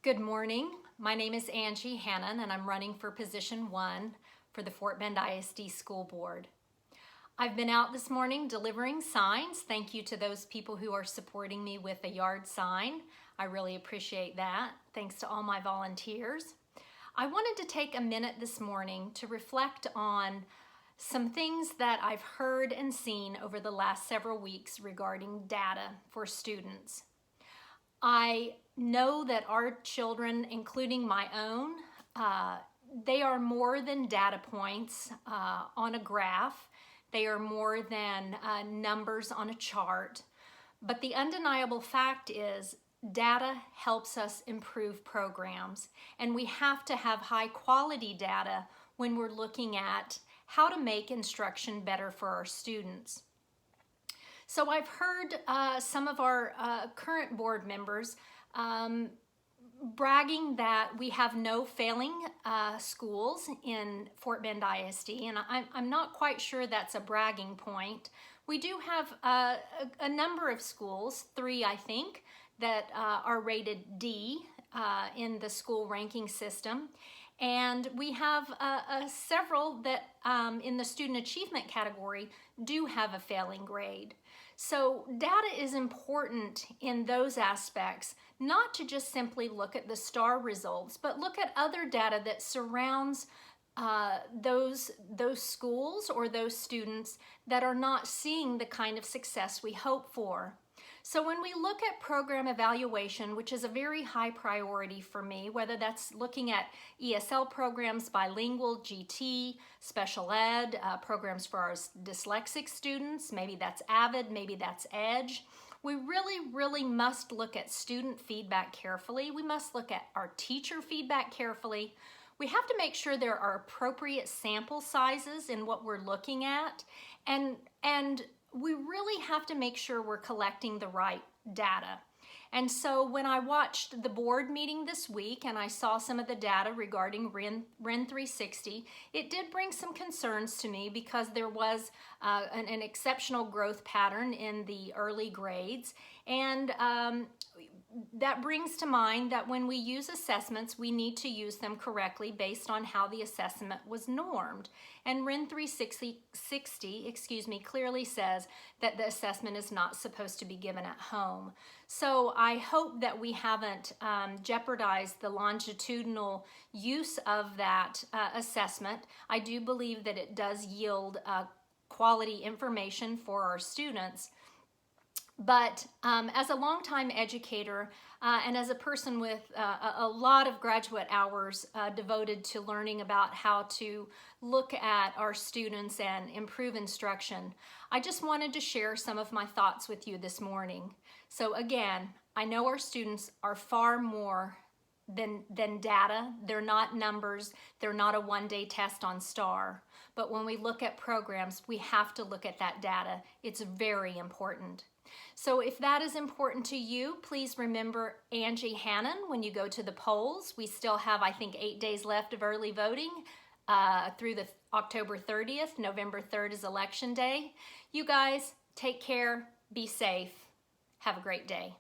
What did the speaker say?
Good morning. My name is Angie Hannon and I'm running for position 1 for the Fort Bend ISD School Board. I've been out this morning delivering signs. Thank you to those people who are supporting me with a yard sign. I really appreciate that. Thanks to all my volunteers. I wanted to take a minute this morning to reflect on some things that I've heard and seen over the last several weeks regarding data for students. I know that our children, including my own, they are more than data points on a graph. They are more than numbers on a chart. But the undeniable fact is data helps us improve programs, and we have to have high quality data when we're looking at how to make instruction better for our students. So I've heard some of our current board members bragging that we have no failing schools in Fort Bend ISD, and I'm not quite sure that's a bragging point. We do have a number of schools, 3 I think, that are rated D in the school ranking system. And we have several that in the student achievement category do have a failing grade. So data is important in those aspects, not to just simply look at the STAR results, but look at other data that surrounds those schools or those students that are not seeing the kind of success we hope for. So when we look at program evaluation, which is a very high priority for me, whether that's looking at ESL programs, bilingual, GT, special ed, programs for our dyslexic students, maybe that's AVID, maybe that's EDGE, we really must look at student feedback carefully. We must look at our teacher feedback carefully. We have to make sure there are appropriate sample sizes in what we're looking at, and we really have to make sure we're collecting the right data. And so when I watched the board meeting this week and I saw some of the data regarding REN 360, it did bring some concerns to me because there was an exceptional growth pattern in the early grades. And that brings to mind that when we use assessments, we need to use them correctly based on how the assessment was normed. And REN 360 clearly says that the assessment is not supposed to be given at home. So I hope that we haven't jeopardized the longitudinal use of that assessment. I do believe that it does yield quality information for our students. But as a longtime educator and as a person with a lot of graduate hours devoted to learning about how to look at our students and improve instruction, I just wanted to share some of my thoughts with you this morning. So again, I know our students are far more than data. They're not numbers. They're not a one-day test on STAR. But when we look at programs, we have to look at that data. It's very important. So if that is important to you, please remember Angie Hannon when you go to the polls. We still have, I think, 8 days left of early voting through the October 30th. November 3rd is election day. You guys, take care, be safe. Have a great day.